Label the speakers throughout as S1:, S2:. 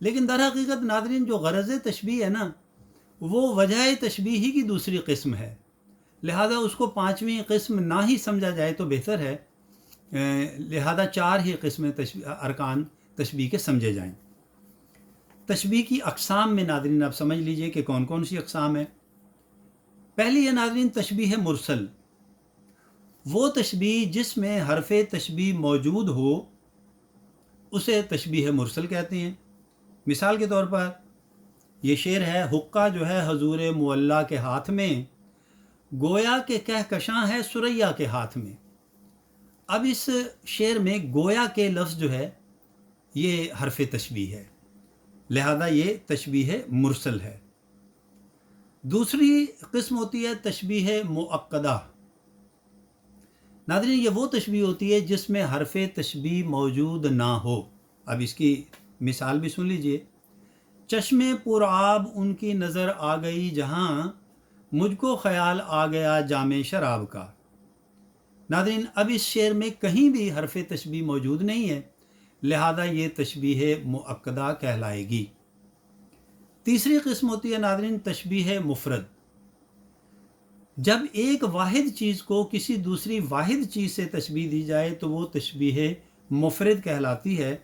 S1: لیکن در حقیقت ناظرین جو غرض تشبیہ ہے نا وہ وجہ تشبیہ ہی کی دوسری قسم ہے، لہذا اس کو پانچویں قسم نہ ہی سمجھا جائے تو بہتر ہے، لہذا چار ہی قسمیں ارکان تشبیہ کے سمجھے جائیں۔ تشبیہ کی اقسام میں ناظرین آپ سمجھ لیجئے کہ کون کون سی اقسام ہیں۔ پہلی ہے ناظرین تشبیہ مرسل، وہ تشبیہ جس میں حرف تشبیہ موجود ہو اسے تشبیہ مرسل کہتے ہیں۔ مثال کے طور پر یہ شعر ہے، حقہ جو ہے حضور معلیٰ کے ہاتھ میں، گویا کے کہکشاں ہے ثریا کے ہاتھ میں۔ اب اس شعر میں گویا کے لفظ جو ہے یہ حرف تشبیہ ہے، لہذا یہ تشبیہ مرسل ہے۔ دوسری قسم ہوتی ہے تشبیہ مؤکدہ۔ ناظرین یہ وہ تشبیہ ہوتی ہے جس میں حرف تشبیہ موجود نہ ہو۔ اب اس کی مثال بھی سن لیجئے، چشم پر آب ان کی نظر آ گئی جہاں، مجھ کو خیال آ گیا جام شراب کا۔ ناظرین اب اس شعر میں کہیں بھی حرف تشبیہ موجود نہیں ہے، لہذا یہ تشبیہ مؤکدہ کہلائے گی۔ تیسری قسم ہوتی ہے ناظرین تشبیہ مفرد، جب ایک واحد چیز کو کسی دوسری واحد چیز سے تشبیہ دی جائے تو وہ تشبیہ مفرد کہلاتی ہے۔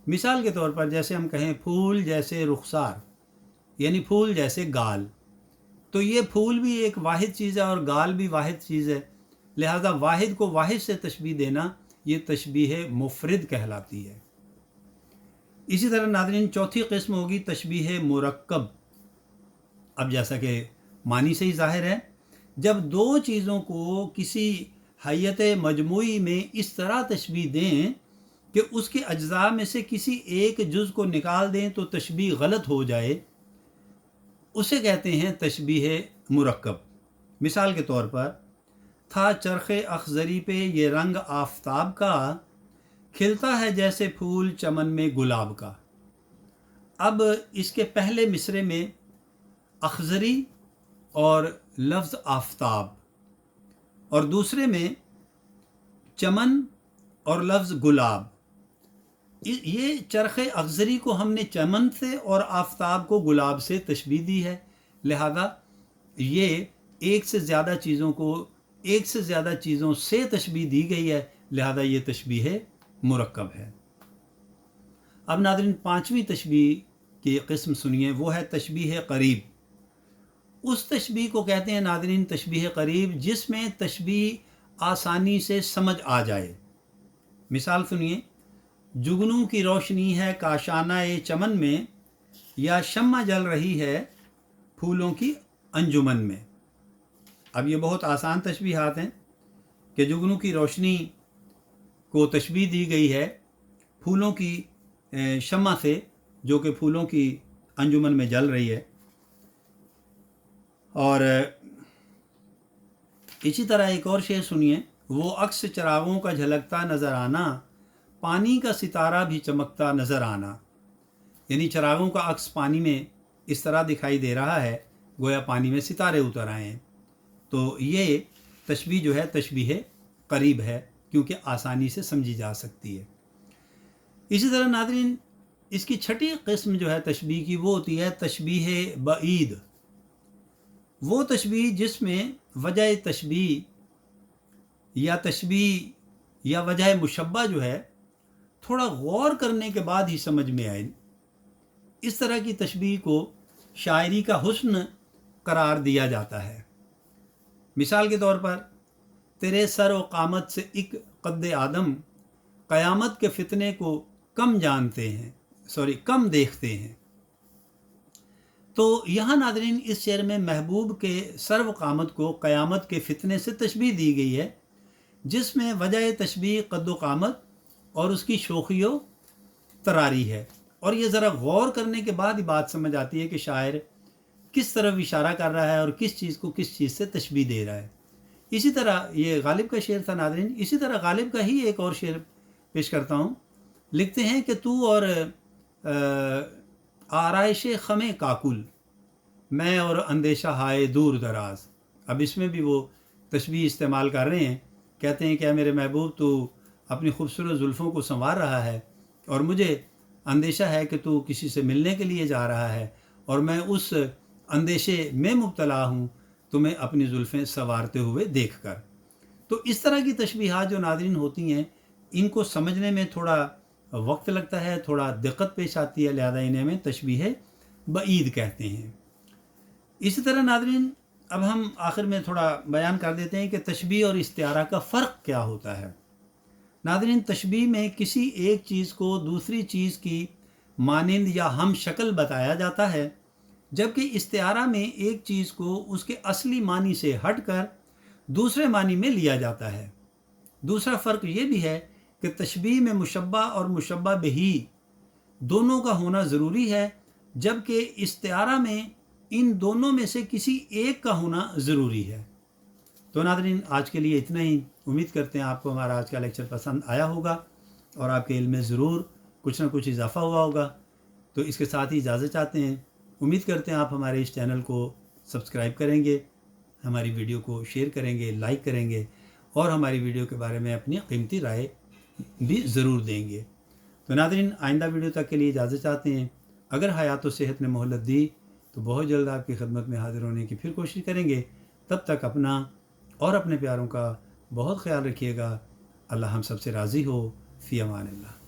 S1: مثال کے طور پر جیسے ہم کہیں پھول جیسے رخسار، یعنی پھول جیسے گال، تو یہ پھول بھی ایک واحد چیز ہے اور گال بھی واحد چیز ہے، لہذا واحد کو واحد سے تشبیہ دینا یہ تشبیہ مفرد کہلاتی ہے۔ اسی طرح ناظرین چوتھی قسم ہوگی تشبیہ مرکب۔ اب جیسا کہ معنی سے ہی ظاہر ہے، جب دو چیزوں کو کسی حیت مجموعی میں اس طرح تشبیہ دیں کہ اس کے اجزاء میں سے کسی ایک جز کو نکال دیں تو تشبیہ غلط ہو جائے، اسے کہتے ہیں تشبیہ مرکب۔ مثال کے طور پر تھا چرخ اخضری پہ یہ رنگ آفتاب کا، کھلتا ہے جیسے پھول چمن میں گلاب کا۔ اب اس کے پہلے مصرے میں اخضری اور لفظ آفتاب، اور دوسرے میں چمن اور لفظ گلاب۔ یہ چرخ اخضری کو ہم نے چمن سے اور آفتاب کو گلاب سے تشبیہ دی ہے، لہذا یہ ایک سے زیادہ چیزوں سے تشبیہ دی گئی ہے، لہذا یہ تشبیہ مرکب ہے۔ اب ناظرین پانچویں تشبیہ کی قسم سنیے، وہ ہے تشبیہ قریب۔ اس تشبیہ کو کہتے ہیں ناظرین تشبیہ قریب جس میں تشبیہ آسانی سے سمجھ آ جائے۔ مثال سنیے، جگنوں کی روشنی ہے کاشانہ چمن میں، یا شمع جل رہی ہے پھولوں کی انجمن میں۔ اب یہ بہت آسان تشبیہات ہیں کہ جگنوں کی روشنی کو تشبیہ دی گئی ہے پھولوں کی شمع سے جو کہ پھولوں کی انجمن میں جل رہی ہے، اور اسی طرح ایک اور شعر سنیے، وہ عکس چراغوں کا جھلکتا نظر آنا، پانی کا ستارہ بھی چمکتا نظر آنا۔ یعنی چراغوں کا عکس پانی میں اس طرح دکھائی دے رہا ہے گویا پانی میں ستارے اتر آئے ہیں، تو یہ تشبیہ جو ہے تشبیہ قریب ہے کیونکہ آسانی سے سمجھی جا سکتی ہے۔ اسی طرح ناظرین اس کی چھٹی قسم جو ہے تشبیہ کی وہ ہوتی ہے تشبیہ بعید، وہ تشبیہ جس میں وجہ تشبیہ یا وجہ مشبہ جو ہے تھوڑا غور کرنے کے بعد ہی سمجھ میں آئے۔ اس طرح کی تشبیہ کو شاعری کا حسن قرار دیا جاتا ہے۔ مثال کے طور پر تیرے سر و قامت سے ایک قد آدم، قیامت کے فتنے کو کم دیکھتے ہیں۔ تو یہاں ناظرین اس شعر میں محبوب کے سر و قامت کو قیامت کے فتنے سے تشبیہ دی گئی ہے، جس میں وجہ تشبیہ قد و قامت اور اس کی شوخی و تراری ہے، اور یہ ذرا غور کرنے کے بعد ہی بات سمجھ آتی ہے کہ شاعر کس طرف اشارہ کر رہا ہے اور کس چیز کو کس چیز سے تشبیہ دے رہا ہے۔ اسی طرح یہ غالب کا شعر تھا ناظرین، اسی طرح غالب کا ہی ایک اور شعر پیش کرتا ہوں۔ لکھتے ہیں کہ تو اور آرائش خم کاکل، میں اور اندیشہ ہائے دور دراز۔ اب اس میں بھی وہ تشبیہ استعمال کر رہے ہیں، کہتے ہیں کہ اے میرے محبوب تو اپنی خوبصورت زلفوں کو سنوار رہا ہے اور مجھے اندیشہ ہے کہ تو کسی سے ملنے کے لیے جا رہا ہے اور میں اس اندیشے میں مبتلا ہوں تمہیں اپنی زلفیں سنوارتے ہوئے دیکھ کر۔ تو اس طرح کی تشبیہات جو ناظرین ہوتی ہیں ان کو سمجھنے میں تھوڑا وقت لگتا ہے، تھوڑا دقت پیش آتی ہے، لہذا انہیں میں تشبیہ بعید کہتے ہیں۔ اسی طرح ناظرین اب ہم آخر میں تھوڑا بیان کر دیتے ہیں کہ تشبیہ اور استعارہ کا فرق کیا ہوتا ہے۔ ناظرین تشبیہ میں کسی ایک چیز کو دوسری چیز کی مانند یا ہم شکل بتایا جاتا ہے، جبکہ استعارہ میں ایک چیز کو اس کے اصلی معنی سے ہٹ کر دوسرے معنی میں لیا جاتا ہے۔ دوسرا فرق یہ بھی ہے کہ تشبیہ میں مشبہ اور مشبہ بہ دونوں کا ہونا ضروری ہے، جبکہ استعارہ میں ان دونوں میں سے کسی ایک کا ہونا ضروری ہے۔ تو ناظرین آج کے لیے اتنا ہی۔ امید کرتے ہیں آپ کو ہمارا آج کا لیکچر پسند آیا ہوگا اور آپ کے علم میں ضرور کچھ نہ کچھ اضافہ ہوا ہوگا۔ تو اس کے ساتھ ہی اجازت چاہتے ہیں۔ امید کرتے ہیں آپ ہمارے اس چینل کو سبسکرائب کریں گے، ہماری ویڈیو کو شیئر کریں گے، لائک کریں گے اور ہماری ویڈیو کے بارے میں اپنی قیمتی رائے بھی ضرور دیں گے۔ تو ناظرین آئندہ ویڈیو تک کے لیے اجازت چاہتے ہیں۔ اگر حیات و صحت نے مہلت دی تو بہت جلد آپ کی خدمت میں حاضر ہونے کی پھر کوشش کریں گے۔ تب تک اپنا اور اپنے پیاروں کا بہت خیال رکھیے گا۔ اللہ ہم سب سے راضی ہو۔ فی امان اللہ۔